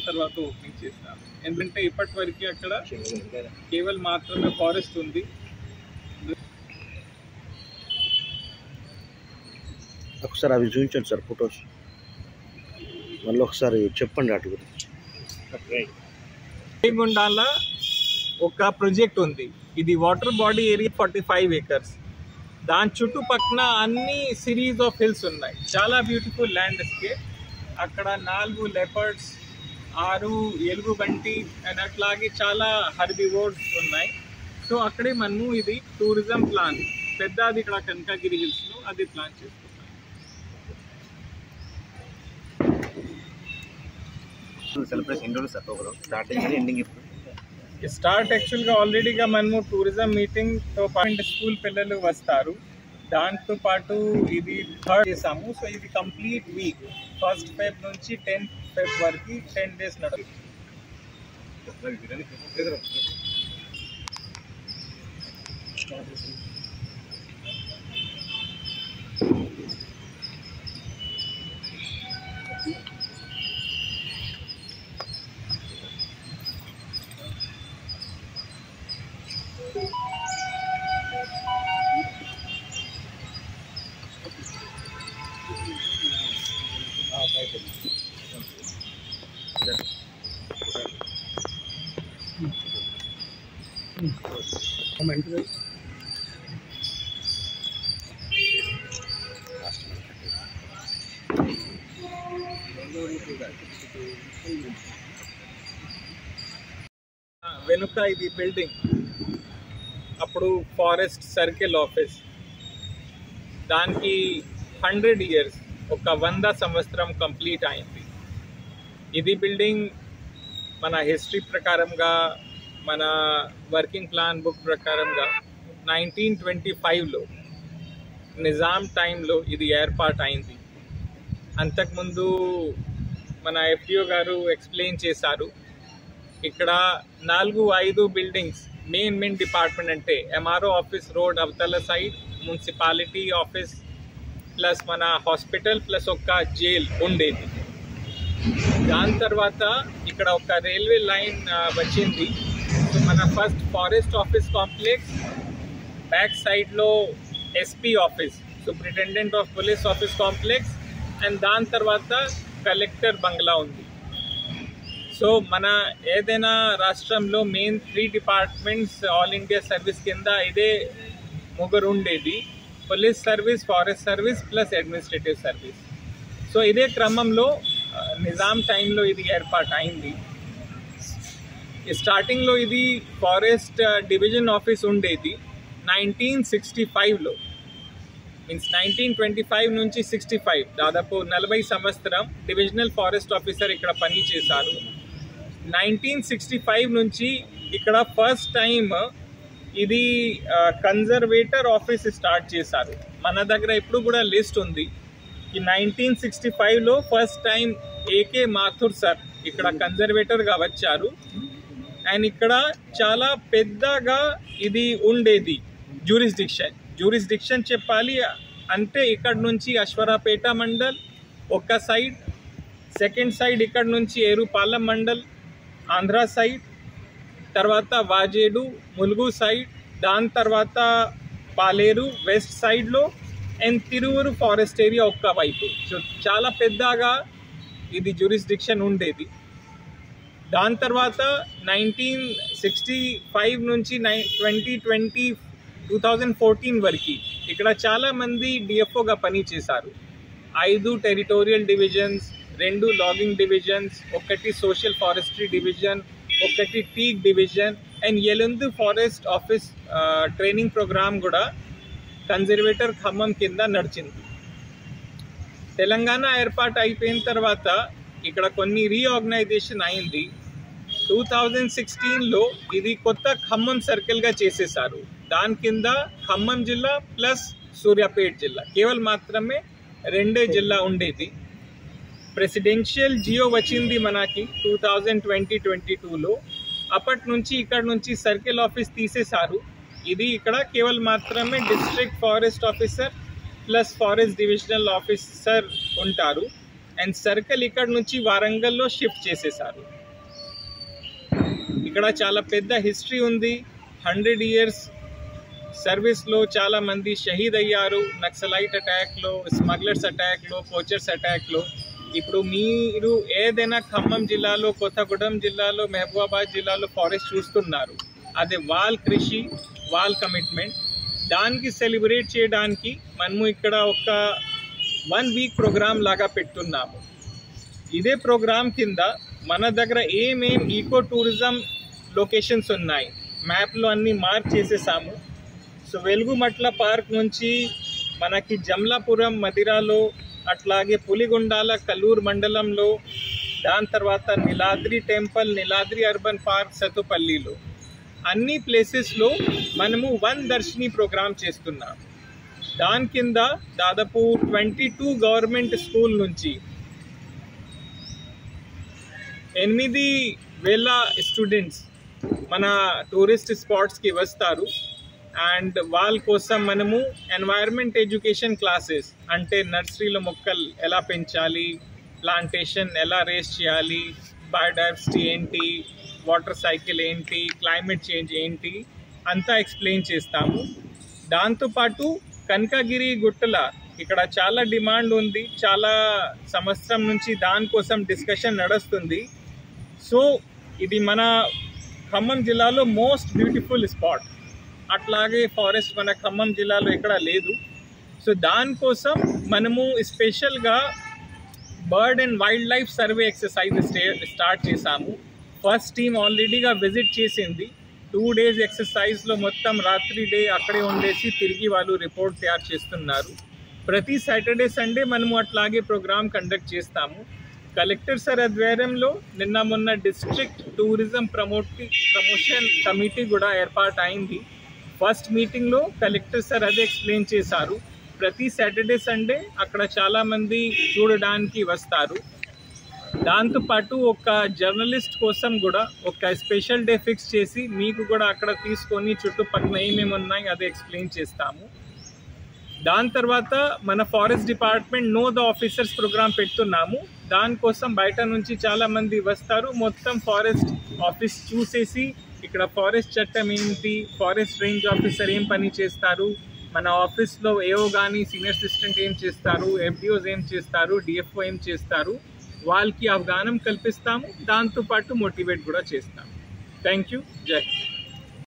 తర్వాత ఓపెనింగ్ చేస్తాం. ఎందుకంటే ఇప్పటి వరకు అక్కడ కేవలం మాత్రమే ఫారెస్ట్ ఉంది. ఒకసారి అవి చూపించండి సార్ ఫొటోస్, మళ్ళీ ఒకసారి చెప్పండి వాటి గురించి. రేణిగుండాల ఒక ప్రాజెక్ట్ ఉంది. ఇది వాటర్ బాడీ ఏరియా 45 acres. దాని చుట్టుపక్కల అన్ని సిరీస్ ఆఫ్ హిల్స్ ఉన్నాయి. చాలా బ్యూటిఫుల్ ల్యాండ్స్కేప్. అక్కడ 4 లెపర్డ్స్, 6 ఎలుగుబంటి అండ్ అట్లాగే చాలా హెర్బివోర్స్ ఉన్నాయి. సో అక్కడే మనము ఇది టూరిజం ప్లాన్ పెద్దది ఇక్కడ కనకగిరి హిల్స్లో అది ప్లాన్ చేస్తున్నాం. స్టార్ట్ యాక్చువల్గా ఆల్రెడీగా మనము టూరిజం మీటింగ్తో పాటు స్కూల్ పిల్లలు వస్తారు. దాంతో పాటు ఇది 3rd చేసాము. సో ఇది కంప్లీట్ వీక్ 1st Feb నుంచి 10th Feb వరకు 10 days నడుస్తుంది. వెనుక ఇది బిల్డింగ్ అప్పుడు ఫారెస్ట్ సర్కిల్ ఆఫీస్. దానికి 100 years, ఒక 100 సంవత్సరం కంప్లీట్ అయింది. ఇది బిల్డింగ్ మన హిస్టరీ ప్రకారంగా, మన వర్కింగ్ ప్లాన్ బుక్ ప్రకారంగా 1925లో నిజాం టైంలో ఇది ఏర్పాటు అయింది. అంతకుముందు మన FDO గారు ఎక్స్ప్లెయిన్ చేశారు. ఇక్కడ 4-5 బిల్డింగ్స్ మెయిన్ డిపార్ట్మెంట్ అంటే MRO ఆఫీస్ రోడ్ అవతల సైడ్, మున్సిపాలిటీ ఆఫీస్ ప్లస్ మన హాస్పిటల్ ప్లస్ ఒక జైల్ ఉండేది. దాని తర్వాత ఇక్కడ ఒక రైల్వే లైన్ వచ్చింది. సో మన first forest office complex, back సైడ్లో SP office, superintendent of police office complex, and దాని తర్వాత కలెక్టర్ బంగ్లా ఉంది. సో మన ఏదైనా రాష్ట్రంలో main 3 departments all India service కింద ఇదే 3 ఉండేది: police service, forest service plus administrative service. So ఇదే క్రమంలో నిజాం టైంలో ఇది ఏర్పాటు అయింది. స్టార్టింగ్లో ఇది ఫారెస్ట్ డివిజన్ ఆఫీస్ ఉండేది 1965లో. మీన్స్ 1925 నుంచి 65, దాదాపు 40 సంవత్సరం డివిజనల్ ఫారెస్ట్ ఆఫీసర్ ఇక్కడ పని చేశారు. 1965 నుంచి ఇక్కడ ఫస్ట్ టైం ఇది కన్జర్వేటర్ ఆఫీస్ స్టార్ట్ చేశారు. మన దగ్గర ఇప్పుడు కూడా లిస్ట్ ఉంది. ఈ 1965లో first time AK Mathur sir ఇక్కడ కన్జర్వేటర్గా వచ్చారు. అండ్ ఇక్కడ చాలా పెద్దగా ఇది ఉండేది జ్యూరిస్డిక్షన్ చెప్పాలి అంటే ఇక్కడ నుంచి అశ్వరాపేట మండల్ ఒక సైడ్, సెకండ్ సైడ్ ఇక్కడ నుంచి ఏరుపాలెం మండల్ ఆంధ్ర సైడ్, తర్వాత వాజేడు ములుగు సైడ్, దాని తర్వాత పాలేరు వెస్ట్ సైడ్లో, అండ్ తిరువురు ఫారెస్ట్ ఏరియా ఒక్క వైపు. సో చాలా పెద్దగా ఇది జ్యూరిస్డిక్షన్ ఉండేది. దాని తర్వాత 1965 నుంచి 2014 వరకు ఇక్కడ చాలామంది DFOగా పని చేశారు. 5 territorial divisions, 2 logging divisions, 1 social forestry division, 1 teak division, and 8 forest office training programme కూడా కన్జర్వేటర్ ఖమ్మం కింద నడిచింది. తెలంగాణ ఏర్పాటు అయిపోయిన తర్వాత ఇక్కడ కొన్ని రీఆర్గనైజేషన్ అయింది. 2016లో ఇది కొత్త ఖమ్మం సర్కిల్గా చేసేసారు. దాని కింద ఖమ్మం జిల్లా ప్లస్ సూర్యాపేట జిల్లా, కేవలం మాత్రమే 2 జిల్లా ఉండేది. ప్రెసిడెన్షియల్ జియో వచ్చింది మనకి 2020-22లో. అప్పటి నుంచి ఇక్కడ నుంచి సర్కిల్ ఆఫీస్ తీసేశారు. ఇది ఇక్కడ కేవలం మాత్రమే district forest officer plus forest divisional officer ఉంటారు. అండ్ సర్కిల్ ఇక్కడ నుంచి వారంగల్లో షిఫ్ట్ చేసేసారు. ఇక్కడ చాలా పెద్ద హిస్టరీ ఉంది. 100 years సర్వీస్లో చాలా మంది షహీద్ అయ్యారు. నక్సలైట్ అటాక్లో, స్మగ్లర్స్ అటాక్లో, పోచర్స్ అటాక్లో. ఇప్పుడు మీరు ఏదైనా ఖమ్మం జిల్లాలో, కొత్తగూడెం జిల్లాలో, మహబూబాబాద్ జిల్లాలో ఫారెస్ట్ చూస్తున్నారు. అదే వాళ్ళ కృషి, వాళ్ళ కమిట్మెంట్. దానికి సెలబ్రేట్ చేయడానికి మనము ఇక్కడ ఒక 1 week ప్రోగ్రామ్ లాగా పెట్టున్నాము. ఇదే ప్రోగ్రామ్ కింద మన దగ్గర ఏమేం ఈకో టూరిజం లొకేషన్స్ ఉన్నాయి మ్యాప్లో అన్నీ మార్క్ చేసేసాము. సో వెలుగుమట్ల పార్క్ నుంచి మనకి జమ్లాపురం మదిరాలో, అట్లాగే పులిగొండాల కల్లూరు మండలంలో, దాని తర్వాత Neeladri temple, Neeladri urban park సతుపల్లిలో, అన్ని ప్లేసెస్లో మనము 1 దర్శిని ప్రోగ్రామ్ చేస్తున్నాం. దాని కింద దాదాపు 22 గవర్నమెంట్ స్కూల్ నుంచి 8,000 స్టూడెంట్స్ మన టూరిస్ట్ స్పాట్స్కి వస్తారు. అండ్ వాళ్ళ కోసం మనము ఎన్వైర్న్మెంట్ ఎడ్యుకేషన్ క్లాసెస్, అంటే నర్సరీలో మొక్కలు ఎలా పెంచాలి, ప్లాంటేషన్ ఎలా రేస్ చేయాలి, బయోడైవర్సిటీ ఏంటి, వాటర్ సైకిల్ ఏంటి, క్లైమేట్ చేంజ్ ఏంటి అంతా ఎక్స్ప్లెయిన్ చేస్తాము. దాంతోపాటు కనకగిరి గుట్టల ఇక్కడ చాలా డిమాండ్ ఉంది. చాలా సంవత్సరం నుంచి దానికోసం డిస్కషన్ నడుస్తుంది. సో ఇది మన ఖమ్మం జిల్లాలో మోస్ట్ బ్యూటిఫుల్ స్పాట్. అట్లాగే ఫారెస్ట్ మన ఖమ్మం జిల్లాలో ఎక్కడ లేదు. సో దానికోసం మనము స్పెషల్గా bird and wild life survey exercise start చేశాము. ఫస్ట్ టీమ్ ఆల్రెడీగా విజిట్ చేసింది. 2 days ఎక్సర్సైజ్లో మొత్తం రాత్రి డే అక్కడే ఉండేసి తిరిగి వాళ్ళు రిపోర్ట్ తయారు చేస్తున్నారు. ప్రతి సాటర్డే సండే మనము అట్లాగే ప్రోగ్రామ్ కండక్ట్ చేస్తాము. కలెక్టర్ సార్ ఆధ్వర్యంలో నిన్న మొన్న డిస్ట్రిక్ట్ టూరిజం ప్రమోషన్ కమిటీ కూడా ఏర్పాటు అయింది. ఫస్ట్ మీటింగ్లో కలెక్టర్ సార్ అదే ఎక్స్ప్లెయిన్ చేశారు. ప్రతి సాటర్డే సండే అక్కడ చాలామంది చూడడానికి వస్తారు. దాంతోపాటు ఒక జర్నలిస్ట్ కోసం కూడా ఒక స్పెషల్ డే ఫిక్స్ చేసి మీకు కూడా అక్కడ తీసుకొని చుట్టుపక్కల ఏమేమి ఉన్నాయి అదే ఎక్స్ప్లెయిన్ చేస్తాము. దాని తర్వాత మన forest department know the officers programme పెడుతున్నాము. దానికోసం బయట నుంచి చాలామంది వస్తారు. మొత్తం ఫారెస్ట్ ఆఫీస్ చూసేసి ఇక్కడ ఫారెస్ట్ చట్టం ఏంటి, ఫారెస్ట్ రేంజ్ ఆఫీసర్ ఏం పని చేస్తారు, మన ఆఫీస్లో ఏఓ కానీ సీనియర్ అసిస్టెంట్ ఏం చేస్తారు, ఎఫ్డిఓస్ ఏం చేస్తారు, డిఎఫ్ఓ ఏం చేస్తారు, వాళ్ళకి అవగాహన కల్పిస్తాము. దాంతోపాటు మోటివేట్ కూడా చేస్తాము. Thank you. జై హింద్.